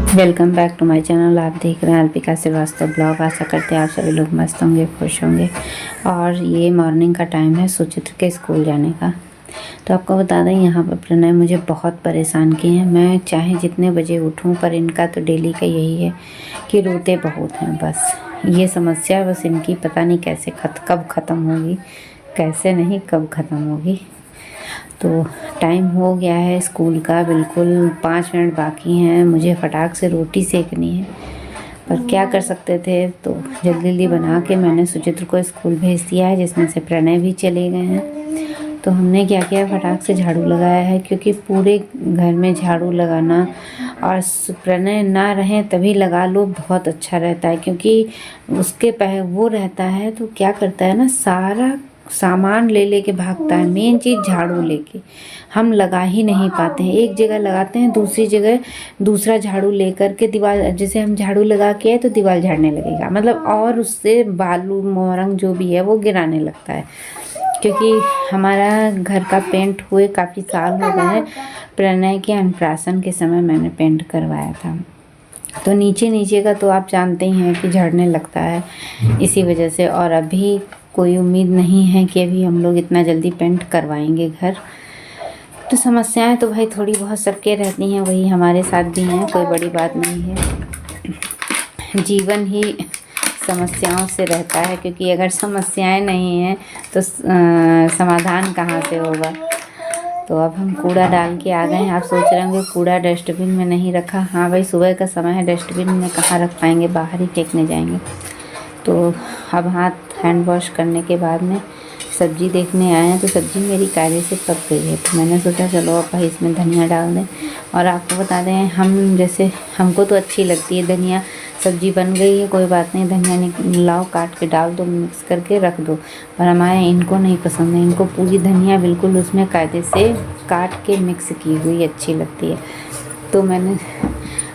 Welcome back to my channel. आप देख रहे हैं अल्पिका श्रीवास्तव ब्लॉग। आशा करते हैं आप सभी लोग मस्त होंगे, खुश होंगे। और ये मॉर्निंग का टाइम है सुचित्र के स्कूल जाने का। तो आपको बता दें, यहाँ पर प्रणय मुझे बहुत परेशान किए हैं। मैं चाहे जितने बजे उठूँ, पर इनका तो डेली का यही है कि रोते बहुत हैं। बस ये समस्या बस इनकी पता नहीं कैसे कब ख़त्म होगी, कैसे नहीं कब ख़त्म होगी। तो टाइम हो गया है स्कूल का, बिल्कुल 5 मिनट बाकी हैं। मुझे फटाक से रोटी सेकनी है, पर क्या कर सकते थे। तो जल्दी जल्दी बना के मैंने सुचित्र को स्कूल भेज दिया है, जिसमें से प्रणय भी चले गए हैं। तो हमने क्या किया, फटाक से झाड़ू लगाया है, क्योंकि पूरे घर में झाड़ू लगाना और प्रणय ना रहें तभी लगा लो, बहुत अच्छा रहता है। क्योंकि उसके वो रहता है तो क्या करता है ना, सारा सामान ले लेके भागता है। मेन चीज़ झाड़ू लेके हम लगा ही नहीं पाते हैं। एक जगह लगाते हैं, दूसरी जगह दूसरा झाड़ू लेकर के दीवार, जैसे हम झाड़ू लगा के आए तो दीवार झाड़ने लगेगा, मतलब और उससे बालू मोरंग जो भी है वो गिराने लगता है। क्योंकि हमारा घर का पेंट हुए काफ़ी साल हो गए हैं। प्रणय के अन्नप्राशन के समय मैंने पेंट करवाया था, तो नीचे नीचे का तो आप जानते ही हैं कि झड़ने लगता है इसी वजह से। और अभी कोई उम्मीद नहीं है कि अभी हम लोग इतना जल्दी पेंट करवाएंगे घर। तो समस्याएं तो भाई थोड़ी बहुत सबके रहती हैं, वही हमारे साथ भी हैं, कोई बड़ी बात नहीं है। जीवन ही समस्याओं से रहता है, क्योंकि अगर समस्याएं नहीं हैं तो समाधान कहाँ से होगा। तो अब हम कूड़ा डाल के आ गए हैं। आप सोच रहे होंगे कूड़ा डस्टबिन में नहीं रखा। हाँ भाई, सुबह का समय है, डस्टबिन में कहाँ रख पाएंगे, बाहर ही फेंकने जाएंगे। तो अब हाथ हैंड वॉश करने के बाद में सब्ज़ी देखने आए हैं, तो सब्ज़ी मेरी कायदे से पक गई है। तो मैंने सोचा चलो अब भाई इसमें धनिया डाल दें। और आपको बता दें, हम जैसे हमको तो अच्छी लगती है धनिया। सब्ज़ी बन गई है, कोई बात नहीं, धनिया लाओ काट के डाल दो, मिक्स करके रख दो। पर हमारे इनको नहीं पसंद है। इनको पूरी धनिया बिल्कुल उसमें कायदे से काट के मिक्स की हुई अच्छी लगती है। तो मैंने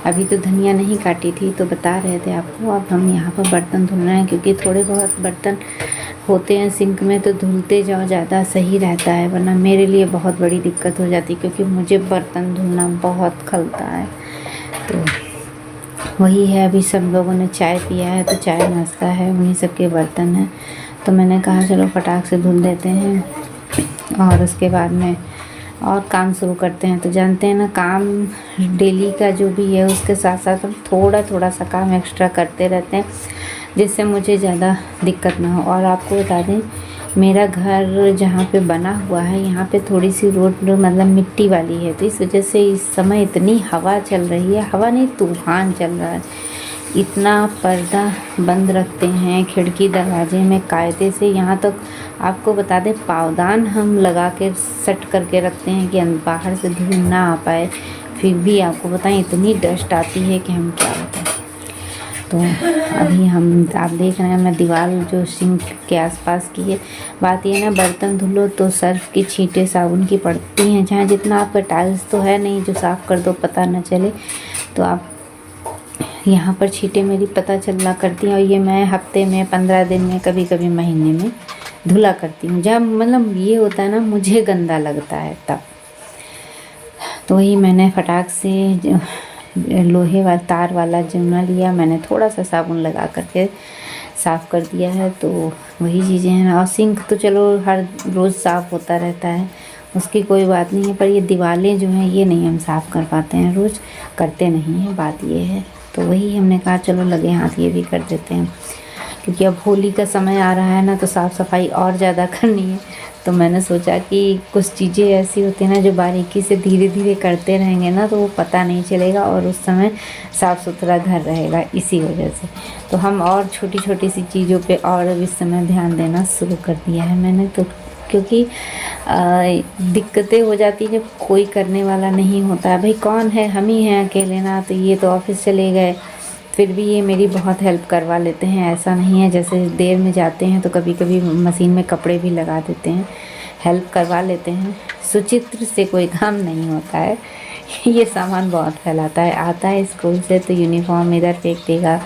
अभी तो धनिया नहीं काटी थी, तो बता रहे थे आपको। अब हम यहाँ पर बर्तन धुलना है, क्योंकि थोड़े बहुत बर्तन होते हैं सिंक में, तो धुलते जाओ, ज़्यादा सही रहता है। वरना मेरे लिए बहुत बड़ी दिक्कत हो जाती, क्योंकि मुझे बर्तन धुलना बहुत खलता है। तो वही है, अभी सब लोगों ने चाय पिया है, तो चाय नाश्ता है, उन्हीं सब के बर्तन हैं। तो मैंने कहा चलो फटाक से धुल देते हैं और उसके बाद में और काम शुरू करते हैं। तो जानते हैं ना, काम डेली का जो भी है उसके साथ साथ हम थोड़ा थोड़ा सा काम एक्स्ट्रा करते रहते हैं, जिससे मुझे ज़्यादा दिक्कत ना हो। और आपको बता दें, मेरा घर जहाँ पे बना हुआ है, यहाँ पे थोड़ी सी रोड मतलब मिट्टी वाली है, तो इस वजह से इस समय इतनी हवा चल रही है, हवा नहीं तूफान चल रहा है। इतना पर्दा बंद रखते हैं खिड़की दरवाजे में कायदे से। यहाँ तक आपको बता दें, पावदान हम लगा के सेट करके रखते हैं कि बाहर से धूल ना आ पाए। फिर भी आपको बताएं, इतनी डस्ट आती है कि हम क्या बताएं। तो अभी आप देख रहे हैं, मैं दीवार जो सिंक के आसपास की है। बात ये ना, बर्तन धुलो तो सर्फ की छींटे साबुन की पड़ती हैं। जहाँ जितना आपका टाइल्स तो है नहीं जो साफ़ कर दो पता न चले, तो आप यहाँ पर छींटे मेरी पता चलना करती हैं। और ये मैं हफ्ते में, 15 दिन में, कभी कभी महीने में धुला करती हूँ। जब मतलब ये होता है ना, मुझे गंदा लगता है तब। तो वही मैंने फटाक से लोहे वाला तार वाला जूना लिया, मैंने थोड़ा सा साबुन लगा करके साफ़ कर दिया है। तो वही चीज़ें हैं। और सिंक तो चलो हर रोज़ साफ़ होता रहता है, उसकी कोई बात नहीं है। पर ये दीवारें जो हैं, ये नहीं हम साफ़ कर पाते हैं, रोज़ करते नहीं हैं, बात ये है। तो वही हमने कहा चलो लगे हाथ ये भी कर देते हैं, क्योंकि अब होली का समय आ रहा है ना, तो साफ़ सफाई और ज़्यादा करनी है। तो मैंने सोचा कि कुछ चीज़ें ऐसी होती हैं ना, जो बारीकी से धीरे धीरे करते रहेंगे ना, तो वो पता नहीं चलेगा और उस समय साफ़ सुथरा घर रहेगा। इसी वजह से तो हम और छोटी छोटी सी चीज़ों पे और अब इस समय ध्यान देना शुरू कर दिया है मैंने। तो क्योंकि दिक्कतें हो जाती जब कोई करने वाला नहीं होता है। भाई कौन है, हम ही हैं अकेले ना। तो ये तो ऑफिस चले गए, फिर भी ये मेरी बहुत हेल्प करवा लेते हैं। ऐसा नहीं है, जैसे देर में जाते हैं तो कभी कभी मशीन में कपड़े भी लगा देते हैं, हेल्प करवा लेते हैं। सुचित्र से कोई काम नहीं होता है। ये सामान बहुत फैलाता है। आता है स्कूल से तो यूनिफॉर्म इधर फेंक देगा।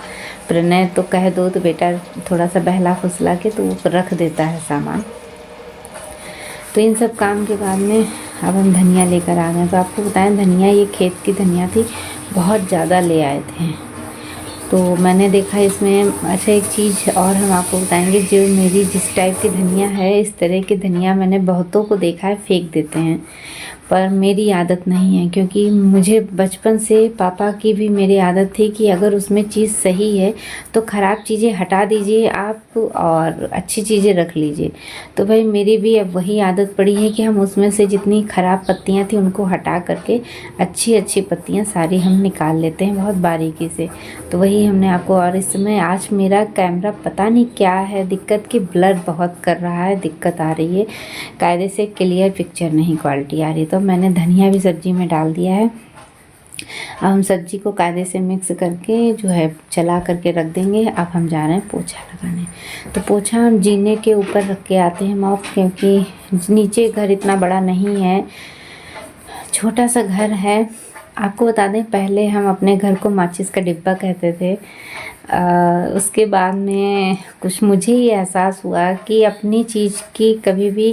प्रणय तो कह दो तो बेटा थोड़ा सा बहला फुसला के तो वो रख देता है सामान। तो इन सब काम के बाद में अब हम धनिया लेकर आ गए। तो आपको बताएं, धनिया ये खेत की धनिया थी, बहुत ज़्यादा ले आए थे। तो मैंने देखा इसमें अच्छा एक चीज़ और हम आपको बताएंगे, जो मेरी जिस टाइप की धनिया है, इस तरह की धनिया मैंने बहुतों को देखा है फेंक देते हैं, पर मेरी आदत नहीं है, क्योंकि मुझे बचपन से पापा की भी मेरी आदत थी कि अगर उसमें चीज़ सही है तो ख़राब चीज़ें हटा दीजिए आप और अच्छी चीज़ें रख लीजिए। तो भाई मेरी भी अब वही आदत पड़ी है कि हम उसमें से जितनी ख़राब पत्तियां थी उनको हटा करके अच्छी अच्छी पत्तियां सारी हम निकाल लेते हैं बहुत बारीकी से। तो वही हमने आपको, और इस समय आज मेरा कैमरा पता नहीं क्या है दिक्कत, कि ब्लर बहुत कर रहा है, दिक्कत आ रही है, कायदे से क्लियर पिक्चर नहीं क्वालिटी आ रही। तो मैंने धनिया भी सब्जी में डाल दिया है। अब हम सब्जी को कायदे से मिक्स करके जो है चला करके रख देंगे। अब हम जा रहे हैं पोछा लगाने। तो पोछा हम जीने के ऊपर रख के आते हैं मॉप, क्योंकि नीचे घर इतना बड़ा नहीं है, छोटा सा घर है। आपको बता दें, पहले हम अपने घर को माचिस का डिब्बा कहते थे। उसके बाद में कुछ मुझे ही एहसास हुआ कि अपनी चीज़ की कभी भी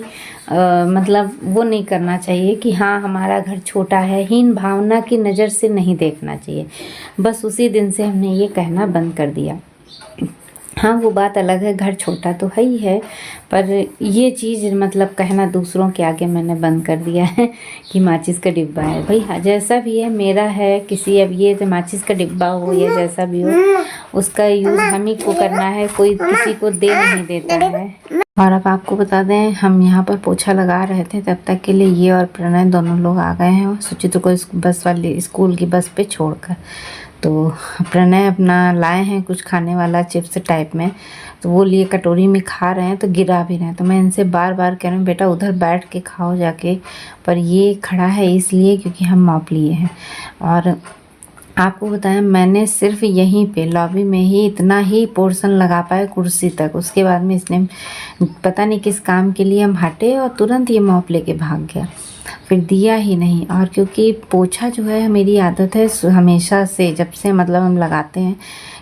मतलब वो नहीं करना चाहिए कि हाँ हमारा घर छोटा है, हीन भावना की नज़र से नहीं देखना चाहिए। बस उसी दिन से हमने ये कहना बंद कर दिया। हाँ वो बात अलग है, घर छोटा तो है ही है, पर ये चीज़ मतलब कहना दूसरों के आगे मैंने बंद कर दिया है कि माचिस का डिब्बा है। भाई हाँ, जैसा भी है मेरा है, किसी अब ये जो माचिस का डिब्बा हो या जैसा भी हो, उसका यूज़ हम ही को करना है, कोई किसी को दे नहीं देता है। और अब आपको बता दें, हम यहाँ पर पोछा लगा रहे थे, तब तक के लिए ये और प्रणय दोनों लोग आ गए हैं सुचित्र को बस वाली स्कूल की बस पे छोड़कर। तो प्रणय अपना लाए हैं कुछ खाने वाला चिप्स टाइप में, तो वो लिए कटोरी में खा रहे हैं, तो गिरा भी रहे हैं। तो मैं इनसे बार बार कह रही हूँ बेटा उधर बैठ के खाओ जाके, पर ये खड़ा है इसलिए क्योंकि हम माप लिए हैं। और आपको बताया मैंने सिर्फ यहीं पे लॉबी में ही इतना ही पोर्शन लगा पाए कुर्सी तक, उसके बाद में इसने पता नहीं किस काम के लिए हम हटे और तुरंत ये मॉप लेके भाग गया, फिर दिया ही नहीं। और क्योंकि पोछा जो है मेरी आदत है हमेशा से, जब से मतलब हम लगाते हैं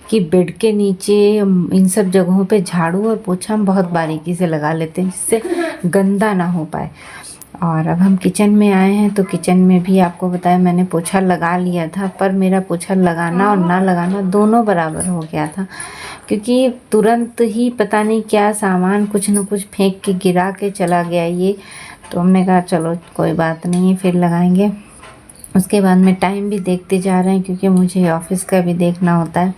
कि बेड के नीचे इन सब जगहों पे झाड़ू और पोछा हम बहुत बारीकी से लगा लेते हैं जिससे गंदा ना हो पाए। और अब हम किचन में आए हैं, तो किचन में भी आपको बताया मैंने पोछा लगा लिया था, पर मेरा पोछा लगाना और ना लगाना दोनों बराबर हो गया था, क्योंकि तुरंत ही पता नहीं क्या सामान कुछ न कुछ फेंक के गिरा के चला गया ये। तो हमने कहा चलो कोई बात नहीं, फिर लगाएंगे। उसके बाद में टाइम भी देखते जा रहे हैं क्योंकि मुझे ऑफिस का भी देखना होता है।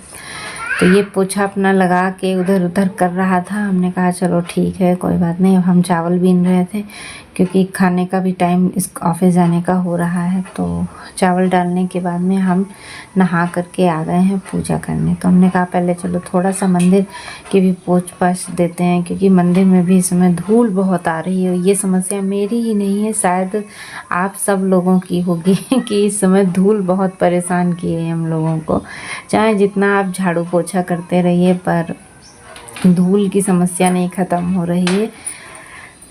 तो ये पोछा अपना लगा के उधर उधर कर रहा था, हमने कहा चलो ठीक है कोई बात नहीं। अब हम चावल बीन रहे थे क्योंकि खाने का भी टाइम इस ऑफिस जाने का हो रहा है। तो चावल डालने के बाद में हम नहा करके आ गए हैं पूजा करने। तो हमने कहा पहले चलो थोड़ा सा मंदिर की भी पोंछ पाछ देते हैं, क्योंकि मंदिर में भी इस समय धूल बहुत आ रही है। ये समस्या मेरी ही नहीं है, शायद आप सब लोगों की होगी कि इस समय धूल बहुत परेशान किए है हम लोगों को। चाहे जितना आप झाड़ू पोछा करते रहिए, पर धूल की समस्या नहीं ख़त्म हो रही है।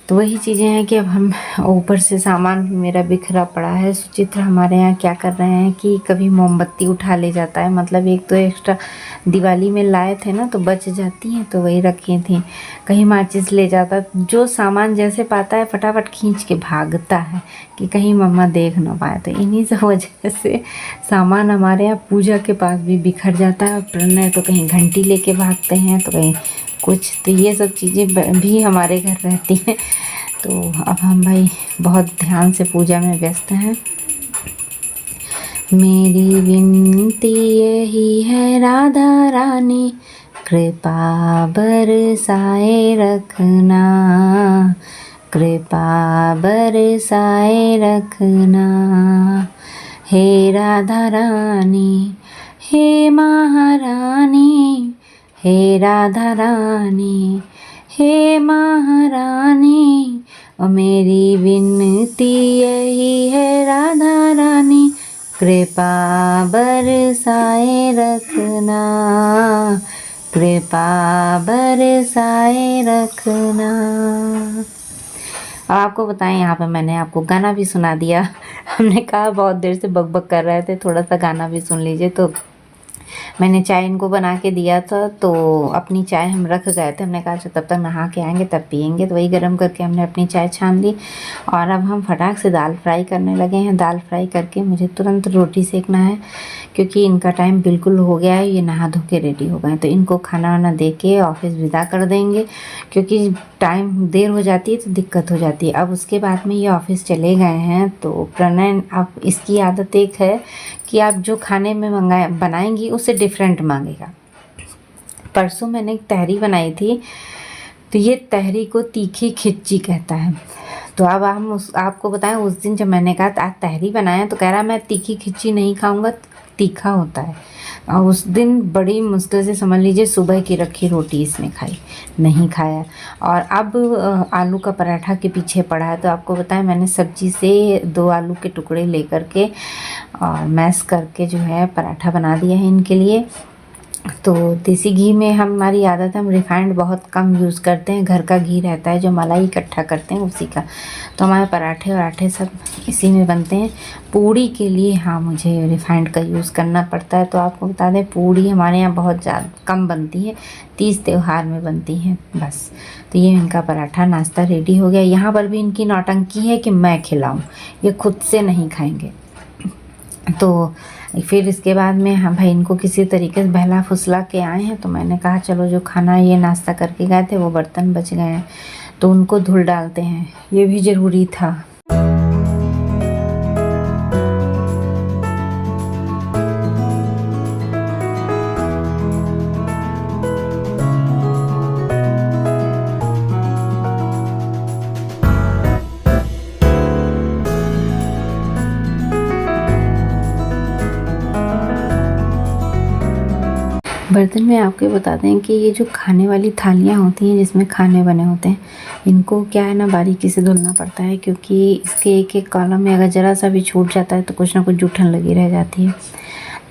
तो वही चीज़ें हैं कि अब हम ऊपर से सामान मेरा बिखरा पड़ा है। सुचित्र हमारे यहाँ क्या कर रहे हैं कि कभी मोमबत्ती उठा ले जाता है, मतलब एक तो एक्स्ट्रा दिवाली में लाए थे ना तो बच जाती हैं, तो वही रखी थी। कहीं माचिस ले जाता, जो सामान जैसे पाता है फटाफट खींच के भागता है कि कहीं मम्मा देख ना पाए। तो इन्हीं सब वजह से सामान हमारे यहाँ पूजा के पास भी बिखर जाता है। प्रणय तो कहीं घंटी लेके भागते हैं, तो कहीं कुछ, तो ये सब चीज़ें भी हमारे घर रहती हैं। तो अब हम भाई बहुत ध्यान से पूजा में व्यस्त हैं। मेरी विनती यही है राधा रानी, कृपा बरसाए रखना, कृपा बरसाए रखना। हे राधा रानी, हे महारानी, हे राधा रानी, हे महारानी, और मेरी विनती यही है राधा रानी, कृपा बरसाए रखना, कृपा बरसाए रखना। अब आपको बताएं, यहाँ पे मैंने आपको गाना भी सुना दिया। हमने कहा बहुत देर से बकबक कर रहे थे, थोड़ा सा गाना भी सुन लीजिए। तो मैंने चाय इनको बना के दिया था, तो अपनी चाय हम रख गए थे। हमने कहा तब तक नहा के आएंगे तब पियेंगे, तो वही गर्म करके हमने अपनी चाय छान ली। और अब हम फटाक से दाल फ्राई करने लगे हैं। दाल फ्राई करके मुझे तुरंत रोटी सेकना है, क्योंकि इनका टाइम बिल्कुल हो गया है। ये नहा धो के रेडी हो गए, तो इनको खाना वाना दे के ऑफिस विदा कर देंगे, क्योंकि टाइम देर हो जाती है तो दिक्कत हो जाती है। अब उसके बाद में ये ऑफिस चले गए हैं, तो प्रणय अब इसकी आदत एक है कि आप जो खाने में बनाएंगी उससे डिफरेंट मांगेगा। परसों मैंने एक तहरी बनाई थी, तो ये तहरी को तीखी खिच्ची कहता है। तो अब हम आपको बताएं, उस दिन जब मैंने कहा आज तहरी बनाया, तो कह रहा मैं तीखी खिच्ची नहीं खाऊंगा, तीखा होता है। और उस दिन बड़ी मुश्किल से समझ लीजिए सुबह की रखी रोटी इसने खाई, नहीं खाया। और अब आलू का पराठा के पीछे पड़ा है। तो आपको बताएं, मैंने सब्जी से 2 आलू के टुकड़े लेकर के और मैश करके जो है पराठा बना दिया है इनके लिए। तो देसी घी में हमारी आदत है, हम रिफाइंड बहुत कम यूज़ करते हैं। घर का घी रहता है जो मलाई इकट्ठा करते हैं उसी का। तो हमारे पराठे वराठे सब इसी में बनते हैं। पूड़ी के लिए हाँ मुझे रिफाइंड का यूज़ करना पड़ता है। तो आपको बता दें, पूड़ी हमारे यहाँ बहुत ज़्यादा कम बनती है, 30 त्यौहार में बनती हैं बस। तो ये इनका पराठा नाश्ता रेडी हो गया। यहाँ पर भी इनकी नौटंकी है कि मैं खिलाऊँ, ये खुद से नहीं खाएँगे। तो फिर इसके बाद में हाँ भाई इनको किसी तरीके से बहला फुसला के आए हैं। तो मैंने कहा चलो जो खाना ये नाश्ता करके गए थे वो बर्तन बच गए हैं, तो उनको धुल डालते हैं, ये भी ज़रूरी था। बर्तन में आपको बता दें कि ये जो खाने वाली थालियाँ होती हैं जिसमें खाने बने होते हैं, इनको क्या है ना बारीकी से धुलना पड़ता है, क्योंकि इसके एक एक कॉलम में अगर ज़रा सा भी छूट जाता है तो कुछ ना कुछ जूठन लगी रह जाती है।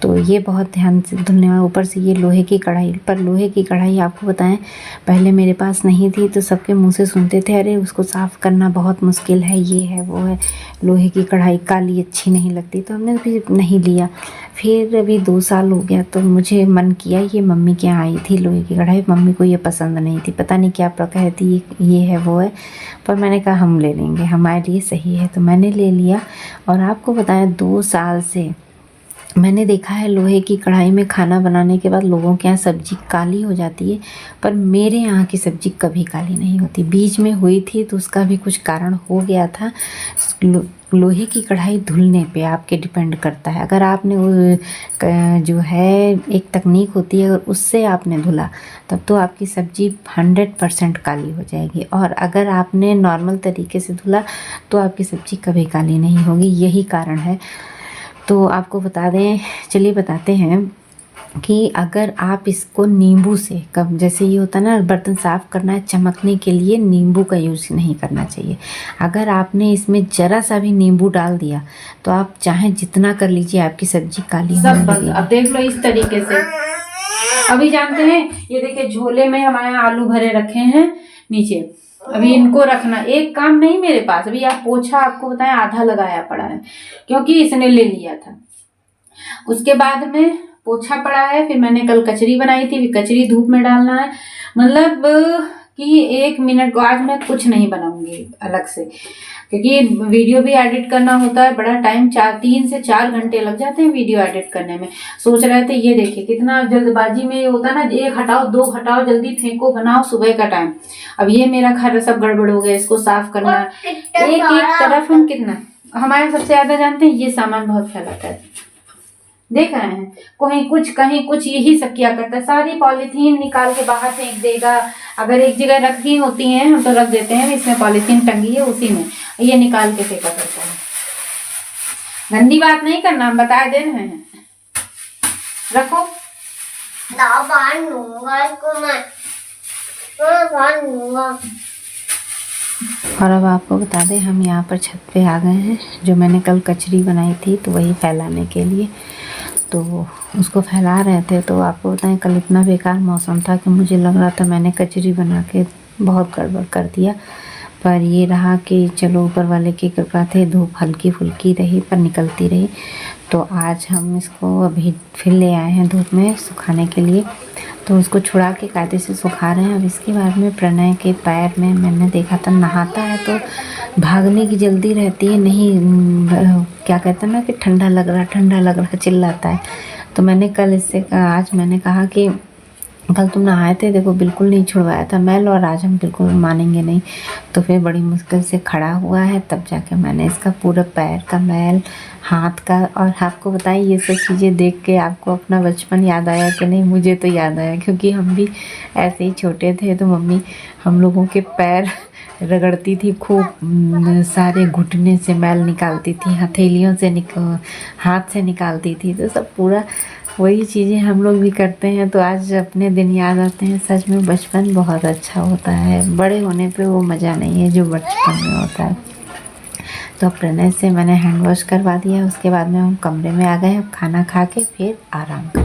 तो ये बहुत ध्यान से धुलने वाला। ऊपर से ये लोहे की कढ़ाई, पर लोहे की कढ़ाई आपको बताएं पहले मेरे पास नहीं थी, तो सबके मुंह से सुनते थे अरे उसको साफ़ करना बहुत मुश्किल है, ये है वो है, लोहे की कढ़ाई काली अच्छी नहीं लगती। तो हमने भी नहीं लिया। फिर अभी 2 साल हो गया तो मुझे मन किया, ये मम्मी के यहाँ आई थी लोहे की कढ़ाई, मम्मी को ये पसंद नहीं थी, पता नहीं क्या प्रकार थी, ये है वो है। पर मैंने कहा हम ले लेंगे, हमारे लिए सही है, तो मैंने ले लिया। और आपको बताएं 2 साल से मैंने देखा है लोहे की कढ़ाई में खाना बनाने के बाद लोगों के यहाँ सब्ज़ी काली हो जाती है, पर मेरे यहाँ की सब्ज़ी कभी काली नहीं होती। बीच में हुई थी तो उसका भी कुछ कारण हो गया था। लोहे की कढ़ाई धुलने पे आपके डिपेंड करता है। अगर आपने जो है एक तकनीक होती है, अगर उससे आपने धुला तब तो आपकी सब्ज़ी 100% काली हो जाएगी। और अगर आपने नॉर्मल तरीके से धुला तो आपकी सब्ज़ी कभी काली नहीं होगी, यही कारण है। तो आपको बता दें, चलिए बताते हैं कि अगर आप इसको नींबू से, कब जैसे ये होता है ना बर्तन साफ़ करना है चमकने के लिए, नींबू का यूज़ नहीं करना चाहिए। अगर आपने इसमें ज़रा सा भी नींबू डाल दिया तो आप चाहें जितना कर लीजिए आपकी सब्जी काली होने लगेगी। अब देख लो इस तरीके से। अभी जानते हैं, ये देखिए झोले में हमारे आलू भरे रखे हैं नीचे। अभी इनको रखना एक काम नहीं मेरे पास। अभी आप पोछा आपको बताएं आधा लगाया पड़ा है, क्योंकि इसने ले लिया था। उसके बाद में पोछा पड़ा है, फिर मैंने कल कचरी बनाई थी, कचरी धूप में डालना है। मतलब कि 1 मिनट को आज मैं कुछ नहीं बनाऊंगी अलग से, क्योंकि वीडियो भी एडिट करना होता है, बड़ा टाइम 3 से 4 घंटे लग जाते हैं वीडियो एडिट करने में। सोच रहे थे, ये देखिए कितना जल्दबाजी में होता है ना, 1 हटाओ 2 हटाओ, जल्दी फेंको बनाओ, सुबह का टाइम। अब ये मेरा घर सब गड़बड़ हो गया, इसको साफ करना एक तरफ। हम कितना हमारे सबसे ज्यादा जानते हैं, ये सामान बहुत फैलाता है, देख रहे हैं, कहीं कुछ यही सब किया करता है। सारी पॉलीथीन निकाल के बाहर फेंक देगा। अगर एक जगह रखी होती हैं हम तो रख देते हैं, इसमें पॉलीथीन टंगी है उसी में ये निकाल के फेंका करता है। गंदी बात नहीं करना, हम बता दे रहे हैं। रखो और अब आपको बता दें, हम यहाँ पर छत पे आ गए हैं। जो मैंने कल कचरी बनाई थी तो वही फैलाने के लिए, तो उसको फैला रहे थे। तो आपको बताएं कल इतना बेकार मौसम था कि मुझे लग रहा था मैंने कचरी बना के बहुत गड़बड़ कर दिया। पर ये रहा कि चलो ऊपर वाले की कृपा थे, धूप हल्की फुल्की रही पर निकलती रही। तो आज हम इसको अभी फिर ले आए हैं धूप में सुखाने के लिए। तो उसको छुड़ा के कायदे से सुखा रहे हैं। अब इसके बाद में प्रणय के पैर में मैंने देखा था, नहाता है तो भागने की जल्दी रहती है, नहीं क्या कहते हैं ना कि ठंडा लग रहा चिल्लाता है। तो मैंने कल इससे कहा, आज मैंने कहा कि कल तुम नहाए थे, देखो बिल्कुल नहीं छुड़वाया था मैल, और आज हम बिल्कुल मानेंगे नहीं। तो फिर बड़ी मुश्किल से खड़ा हुआ है, तब जाके मैंने इसका पूरा पैर का मैल, हाथ का। और आपको बताएं, ये सब चीज़ें देख के आपको अपना बचपन याद आया कि नहीं? मुझे तो याद आया, क्योंकि हम भी ऐसे ही छोटे थे तो मम्मी हम लोगों के पैर रगड़ती थी खूब, सारे घुटने से मैल निकालती थी, हथेलियों से हाथ से निकालती थी। तो सब पूरा वही चीज़ें हम लोग भी करते हैं। तो आज अपने दिन याद आते हैं। सच में बचपन बहुत अच्छा होता है, बड़े होने पे वो मज़ा नहीं है जो बचपन में होता है। तो प्रणय से मैंने हैंड वॉश करवा दिया। उसके बाद में हम कमरे में आ गए। अब खाना खा के फिर आराम कर